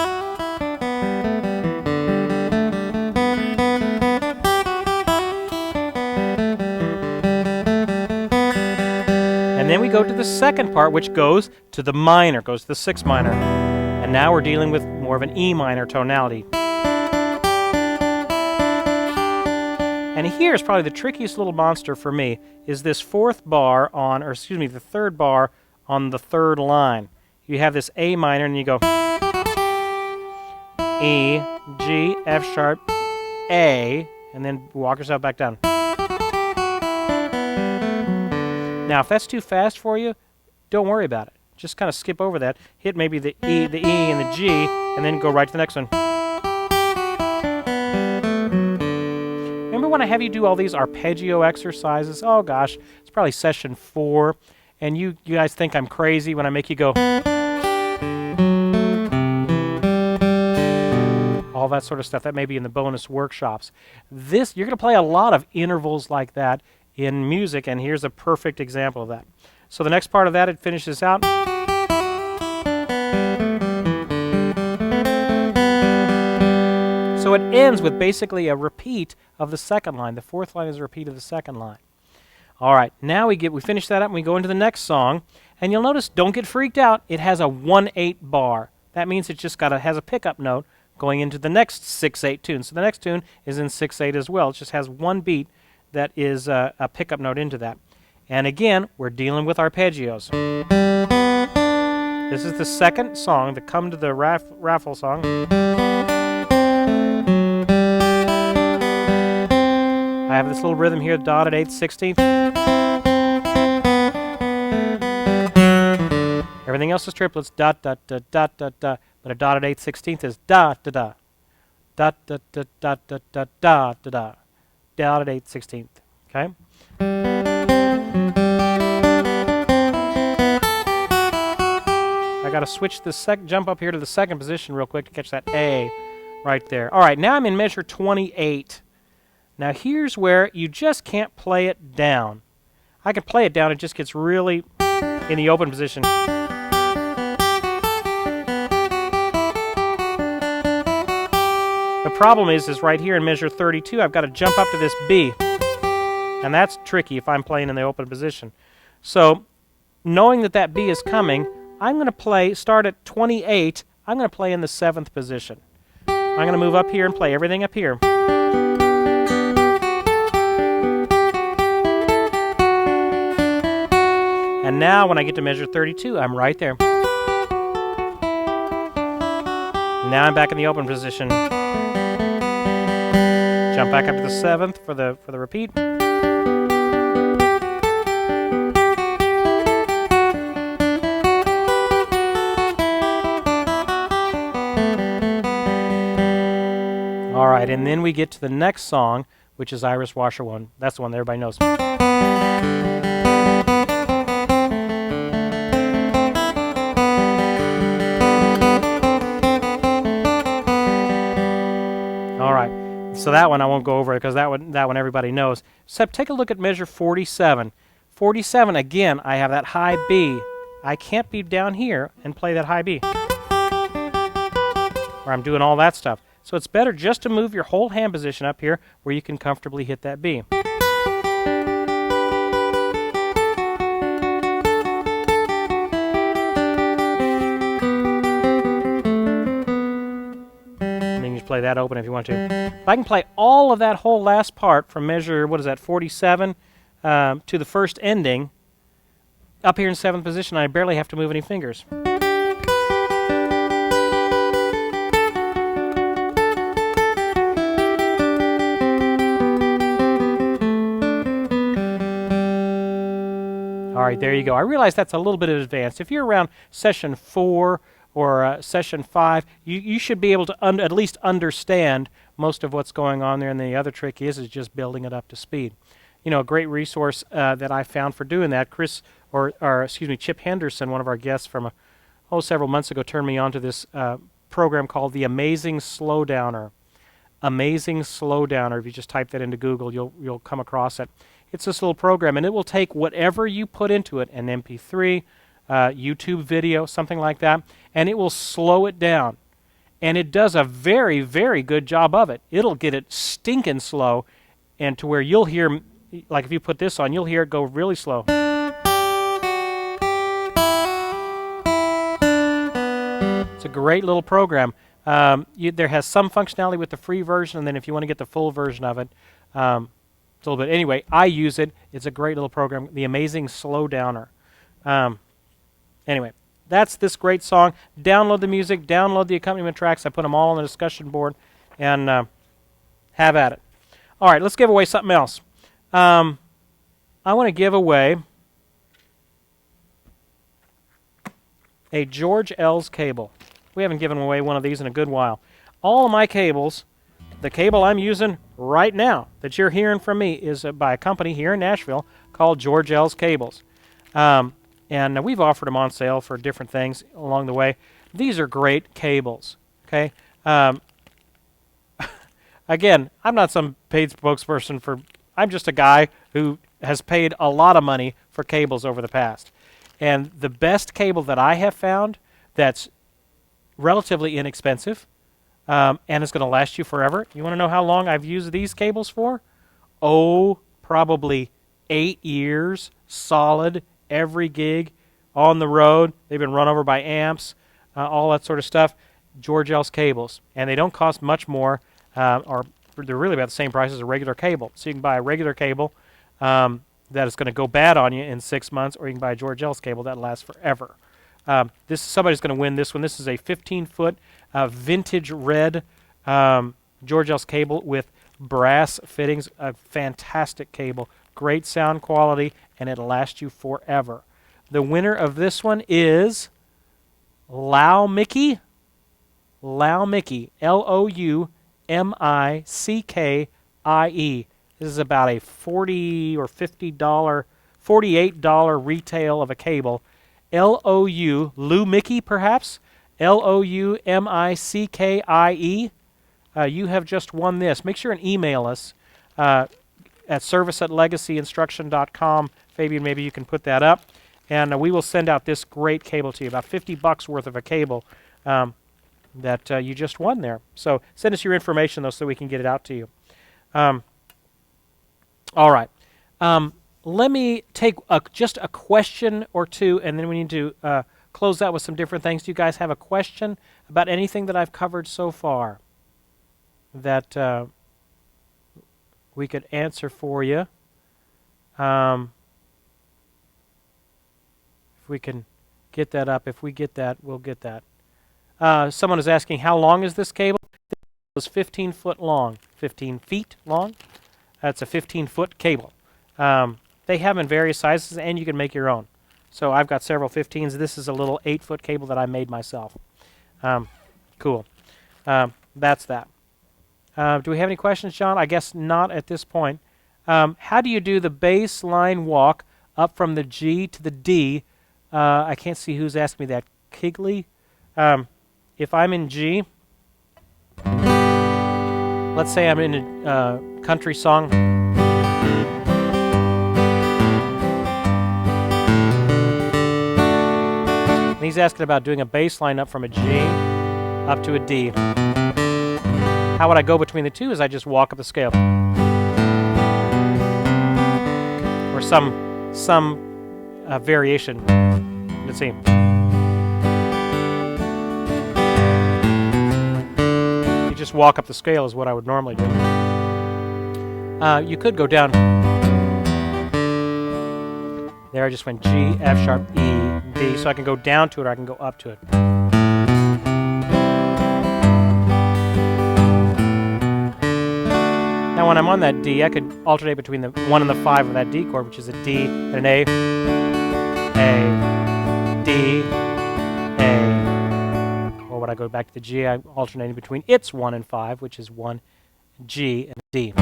And then we go to the second part, which goes to the minor, goes to the 6 minor. And now we're dealing with more of an E minor tonality. And here is probably the trickiest little monster for me, is this fourth bar on, or excuse me, the third bar on the third line. You have this A minor, and you go E, G, F sharp, A, and then walk yourself back down. Now, if that's too fast for you, don't worry about it. Just kind of skip over that. Hit maybe the E, and the G, and then go right to the next one. Remember when I have you do all these arpeggio exercises? Oh gosh, it's probably session 4, and you guys think I'm crazy when I make you go. All that sort of stuff. That may be in the bonus workshops. You're going to play a lot of intervals like that in music, and here's a perfect example of that. So the next part of that, it finishes out. So it ends with basically a repeat of the second line. The fourth line is a repeat of the second line. All right, now we finish that up and we go into the next song, and you'll notice, don't get freaked out, it has a 1/8 bar. That means it just has a pickup note going into the next 6/8 tune. So the next tune is in 6/8 as well. It just has one beat that is a pickup note into that. And again, we're dealing with arpeggios. This is the second song, the Come to the Raffle song. I have this little rhythm here, dotted 8th, 16th. Everything else is triplets, dot, dot, dot, dot, dot, dot. But a dotted 8th, 16th is da, da, da. Dot, dot, dot, dot, dot, dot, da, da, da. Dotted 8th, 16th. Okay? I got to switch jump up here to the second position real quick to catch that A right there. All right, now I'm in measure 28. Now here's where you just can't play it down. I can play it down, it just gets really in the open position. The problem is right here in measure 32, I've got to jump up to this B. And that's tricky if I'm playing in the open position. So, knowing that B is coming, I'm going to start at 28, I'm going to play in the 7th position. I'm going to move up here and play everything up here. And now when I get to measure 32, I'm right there. Now I'm back in the open position. Jump back up to the 7th for the repeat. All right, and then we get to the next song, which is Iris Washer One. That's the one that everybody knows. All right, so that one I won't go over because that one everybody knows. Except take a look at measure 47. 47, again, I have that high B. I can't be down here and play that high B, where I'm doing all that stuff. So it's better just to move your whole hand position up here where you can comfortably hit that B. And then you just play that open if you want to. If I can play all of that whole last part from measure, 47, to the first ending, up here in 7th position, I barely have to move any fingers. All right, there you go. I realize that's a little bit advanced. If you're around session 4 or session 5, you should be able to at least understand most of what's going on there, and the other trick is just building it up to speed. You know, a great resource that I found for doing that, Chip Henderson, one of our guests from several months ago, turned me on to this program called the Amazing Slowdowner. Amazing Slowdowner. If you just type that into Google, you'll come across it. It's this little program, and it will take whatever you put into it, an MP3, YouTube video, something like that, and it will slow it down. And it does a very, very good job of it. It'll get it stinking slow, and to where you'll hear, like if you put this on, you'll hear it go really slow. It's a great little program. There has some functionality with the free version, and then if you want to get the full version of it, it's a little bit. Anyway, I use it. It's a great little program, the Amazing Slowdowner. Anyway, that's this great song. Download the music, download the accompaniment tracks. I put them all on the discussion board, and have at it. All right, let's give away something else. I want to give away a George L's cable. We haven't given away one of these in a good while. All of my cables, the cable I'm using right now that you're hearing from me is by a company here in Nashville called George L's Cables. And we've offered them on sale for different things along the way. These are great cables, okay? Again, I'm not some paid spokesperson for... I'm just a guy who has paid a lot of money for cables over the past. And the best cable that I have found that's relatively inexpensive and it's going to last you forever. You want to know how long I've used these cables for? Oh, probably 8 years, solid, every gig, on the road. They've been run over by amps, all that sort of stuff. George L's cables. And they don't cost much more, or they're really about the same price as a regular cable. So you can buy a regular cable that is going to go bad on you in 6 months, or you can buy a George L's cable that lasts forever. Somebody's going to win this one. This is a 15-foot vintage red George L's cable with brass fittings. A fantastic cable. Great sound quality, and it'll last you forever. The winner of this one is Lau Mickey. Lau Mickey. Loumickkie. This is about a $40 or $50, $48 retail of a cable. Lou Mickey, perhaps? Loumickkie. You have just won this. Make sure and email us at service@legacyinstruction.com. Fabian, maybe you can put that up. And we will send out this great cable to you, about $50 worth of a cable that you just won there. So send us your information, though, so we can get it out to you. All right. Let me take just a question or two, and then we need to close out with some different things. Do you guys have a question about anything that I've covered so far that we could answer for you? If we can get that up. If we get that, we'll get that. Someone is asking, how long is this cable? It was 15 foot long. 15 feet long? That's a 15-foot cable. They have in various sizes, and you can make your own. So I've got several 15s. This is a little 8-foot cable that I made myself. Cool. That's that. Do we have any questions, John? I guess not at this point. How do you do the bass line walk up from the G to the D? I can't see who's asking me that. Kigley? If I'm in G, let's say I'm in a country song. And he's asking about doing a bass line up from a G up to a D. How would I go between the two? Is I just walk up the scale. Or some variation. Let's see. You just walk up the scale is what I would normally do. You could go down. There I just went G, F sharp, E, D, so I can go down to it or I can go up to it. Now when I'm on that D, I could alternate between the 1 and the 5 of that D chord, which is a D and an A, D, A. Or when I go back to the G, I'm alternating between its 1 and 5, which is 1, G, and D.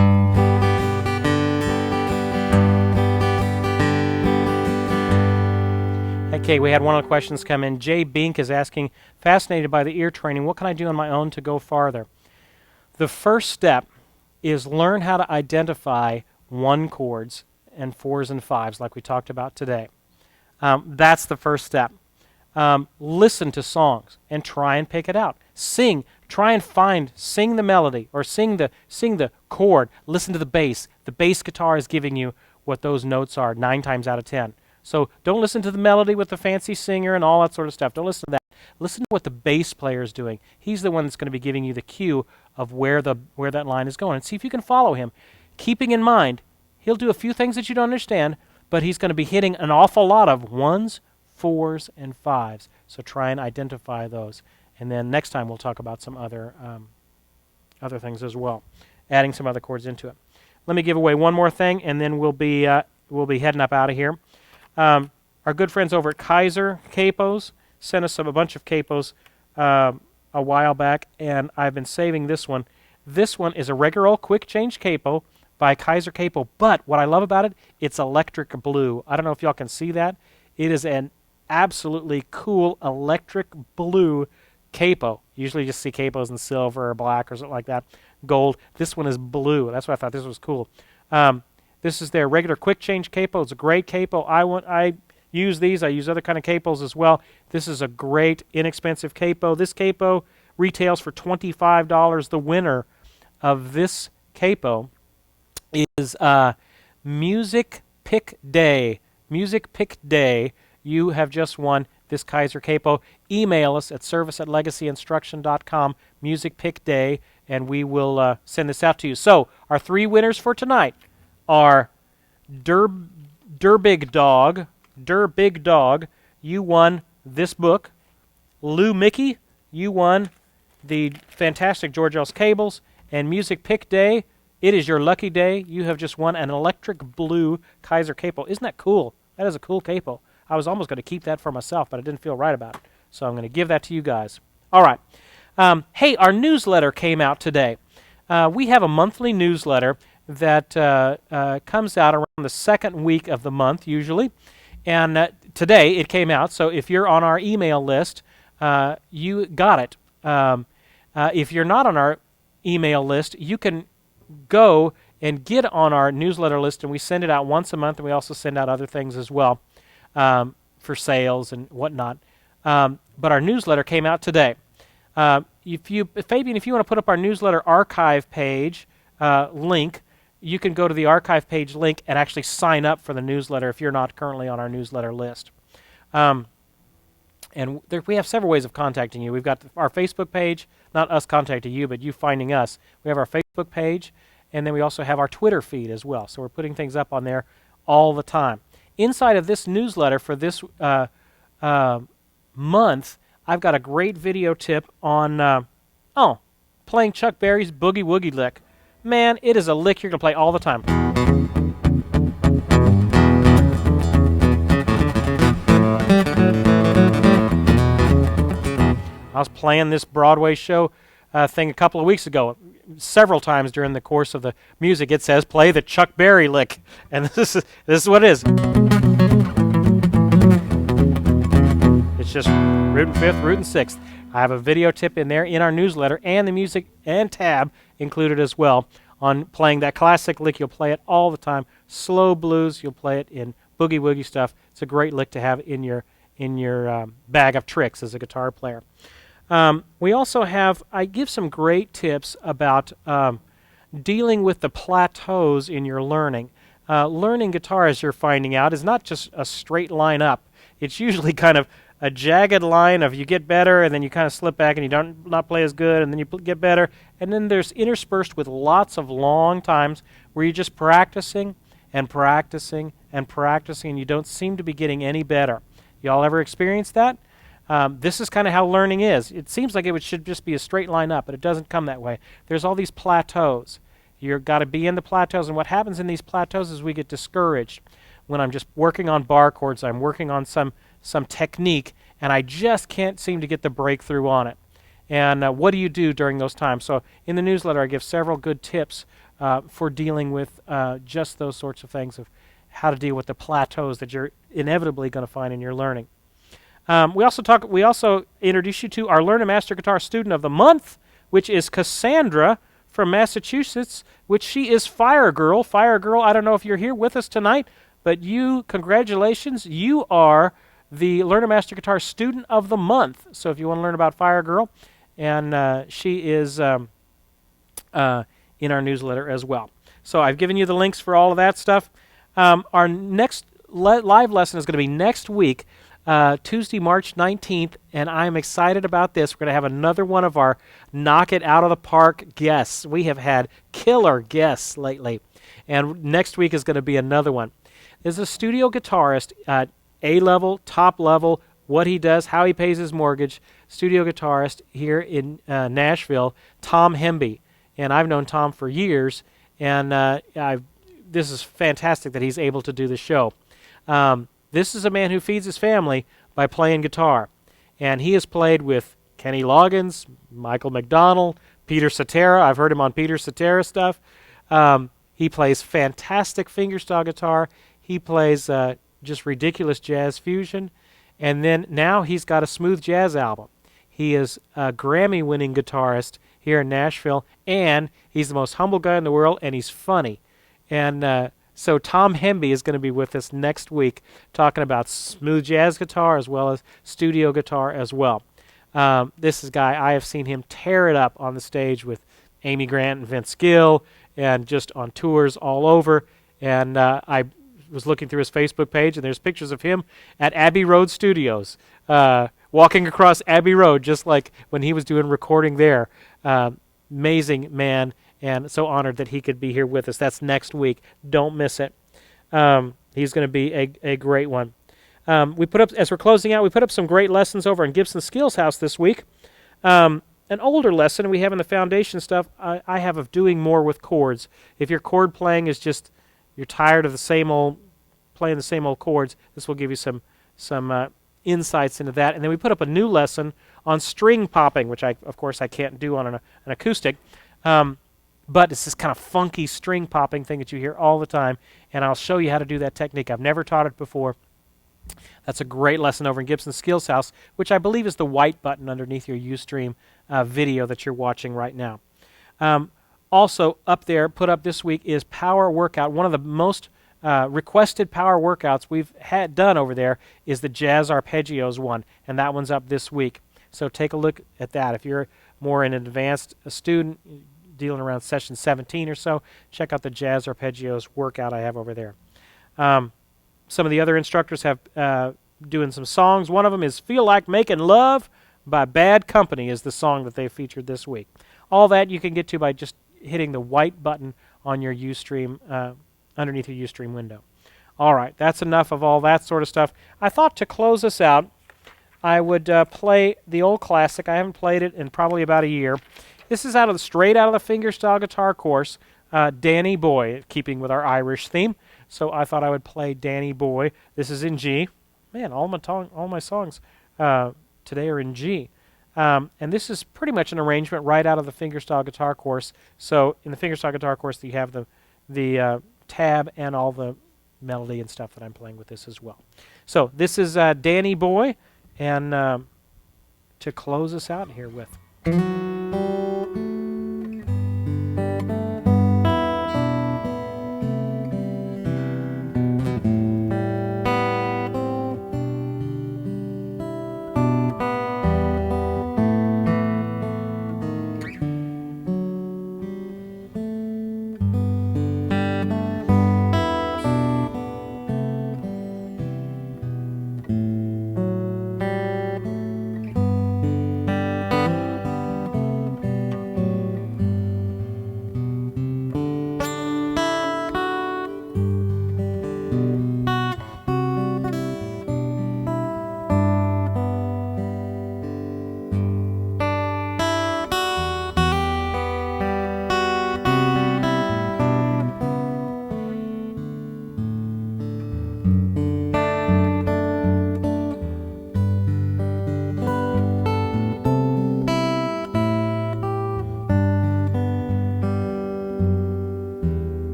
Okay, we had one of the questions come in. Jay Bink is asking, fascinated by the ear training, what can I do on my own to go farther? The first step is learn how to identify one chords and fours and fives like we talked about today. That's the first step. Listen to songs and try and pick it out. Sing. Try and sing the melody or sing the chord. Listen to the bass. The bass guitar is giving you what those notes are 9 times out of 10. So don't listen to the melody with the fancy singer and all that sort of stuff. Don't listen to that. Listen to what the bass player is doing. He's the one that's going to be giving you the cue of where that line is going. And see if you can follow him. Keeping in mind, he'll do a few things that you don't understand, but he's going to be hitting an awful lot of ones, fours, and fives. So try and identify those. And then next time we'll talk about some other things as well, adding some other chords into it. Let me give away one more thing, and then we'll be heading up out of here. Our good friends over at Kaiser Capos sent us a bunch of capos a while back, and I've been saving this one. This one is a regular old quick change capo by Kaiser Capo, but what I love about it, it's electric blue. I don't know if y'all can see that. It is an absolutely cool electric blue capo. Usually you just see capos in silver or black or something like that. Gold. This one is blue. That's why I thought this was cool. This is their regular quick change capo. It's a great capo. I use these. I use other kind of capos as well. This is a great inexpensive capo. This capo retails for $25. The winner of this capo is Music Pick Day. Music Pick Day. You have just won this Kaiser capo. Email us at service@legacyinstruction.com, Music Pick Day, and we will send this out to you. So our 3 winners for tonight are Big Dog. You won this book. Lou Mickey, you won the fantastic George L's Cables. And Music Pick Day, it is your lucky day. You have just won an electric blue Kaiser capo. Isn't that cool? That is a cool capo. I was almost going to keep that for myself, but I didn't feel right about it. So I'm going to give that to you guys. All right. Hey, our newsletter came out today. We have a monthly newsletter that comes out around the second week of the month, usually. And today it came out, so if you're on our email list, you got it. If you're not on our email list, you can go and get on our newsletter list, and we send it out once a month, and we also send out other things as well for sales and whatnot. But our newsletter came out today. Fabian, if you want to put up our newsletter archive page link, you can go to the archive page link and actually sign up for the newsletter if you're not currently on our newsletter list. And we have several ways of contacting you. We've got our Facebook page, not us contacting you, but you finding us. We have our Facebook page, and then we also have our Twitter feed as well. So we're putting things up on there all the time. Inside of this newsletter for this month, I've got a great video tip on playing Chuck Berry's Boogie Woogie lick. Man, it is a lick you're going to play all the time. I was playing this Broadway show thing a couple of weeks ago. Several times during the course of the music, it says, play the Chuck Berry lick. And this is what it is. It's just root and fifth, root and sixth. I have a video tip in there in our newsletter and the music and tab included as well on playing that classic lick. You'll play it all the time. Slow blues, you'll play it in boogie woogie stuff. It's a great lick to have in your bag of tricks as a guitar player. We also I give some great tips about dealing with the plateaus in your learning. Learning guitar, as you're finding out, is not just a straight line up. It's usually kind of a jagged line of you get better, and then you kind of slip back, and you not play as good, and then you get better. And then there's interspersed with lots of long times where you're just practicing and practicing and practicing, and you don't seem to be getting any better. Y'all ever experienced that? This is kind of how learning is. It seems like should just be a straight line up, but it doesn't come that way. There's all these plateaus. You've got to be in the plateaus, and what happens in these plateaus is we get discouraged. When I'm just working on bar chords, I'm working on some technique, and I just can't seem to get the breakthrough on it. And what do you do during those times? So in the newsletter, I give several good tips for dealing with just those sorts of things, of how to deal with the plateaus that you're inevitably going to find in your learning. We also introduce you to our Learn and Master Guitar Student of the Month, which is Cassandra from Massachusetts, which she is Fire Girl. Fire Girl, I don't know if you're here with us tonight, but congratulations, you are the Learn and Master Guitar Student of the Month. So if you want to learn about Fire Girl, and she is in our newsletter as well. So I've given you the links for all of that stuff. Our next live lesson is going to be next week, Tuesday, March 19th, and I'm excited about this. We're going to have another one of our knock it out of the park guests. We have had killer guests lately, and next week is going to be another one. There's a studio guitarist, A-level, top level, what he does, how he pays his mortgage, studio guitarist here in Nashville, Tom Hemby. And I've known Tom for years, and this is fantastic that he's able to do the show. This is a man who feeds his family by playing guitar. And he has played with Kenny Loggins, Michael McDonald, Peter Cetera. I've heard him on Peter Cetera stuff. He plays fantastic fingerstyle guitar. He plays just ridiculous jazz fusion. And then now he's got a smooth jazz album. He is a Grammy-winning guitarist here in Nashville, and he's the most humble guy in the world, and he's funny. And so Tom Hemby is going to be with us next week talking about smooth jazz guitar as well as studio guitar as well. This is a guy, I have seen him tear it up on the stage with Amy Grant and Vince Gill and just on tours all over. And I was looking through his Facebook page, and there's pictures of him at Abbey Road Studios, walking across Abbey Road, just like when he was doing recording there. Amazing man, and so honored that he could be here with us. That's next week. Don't miss it. He's going to be a great one. We put up, as we're closing out, we put up some great lessons over in Gibson Skills House this week. An older lesson we have in the foundation stuff I have of doing more with chords. If your chord playing is just, you're tired of playing the same old chords, this will give you some insights into that. And then we put up a new lesson on string popping, which of course I can't do on an acoustic. But it's this kind of funky string popping thing that you hear all the time, and I'll show you how to do that technique. I've never taught it before. That's a great lesson over in Gibson Skills House, which I believe is the white button underneath your Ustream video that you're watching right now. Also up there, put up this week, is Power Workout. One of the most requested power workouts we've done over there is the Jazz Arpeggios one, and that one's up this week. So take a look at that. If you're more an advanced student, dealing around session 17 or so, check out the Jazz Arpeggios workout I have over there. Some of the other instructors have doing some songs. One of them is Feel Like Making Love by Bad Company is the song that they featured this week. All that you can get to by just hitting the white button on your Ustream, underneath your Ustream window. All right, that's enough of all that sort of stuff. I thought to close us out, I would play the old classic. I haven't played it in probably about a year. This is straight out of the fingerstyle guitar course, Danny Boy, keeping with our Irish theme. So I thought I would play Danny Boy. This is in G. Man, all my songs today are in G. And this is pretty much an arrangement right out of the fingerstyle guitar course. So in the fingerstyle guitar course, you have the tab and all the melody and stuff that I'm playing with this as well. So this is Danny Boy, and to close us out here with.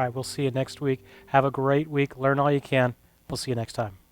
right, we'll see you next week. Have a great week. Learn all you can. We'll see you next time.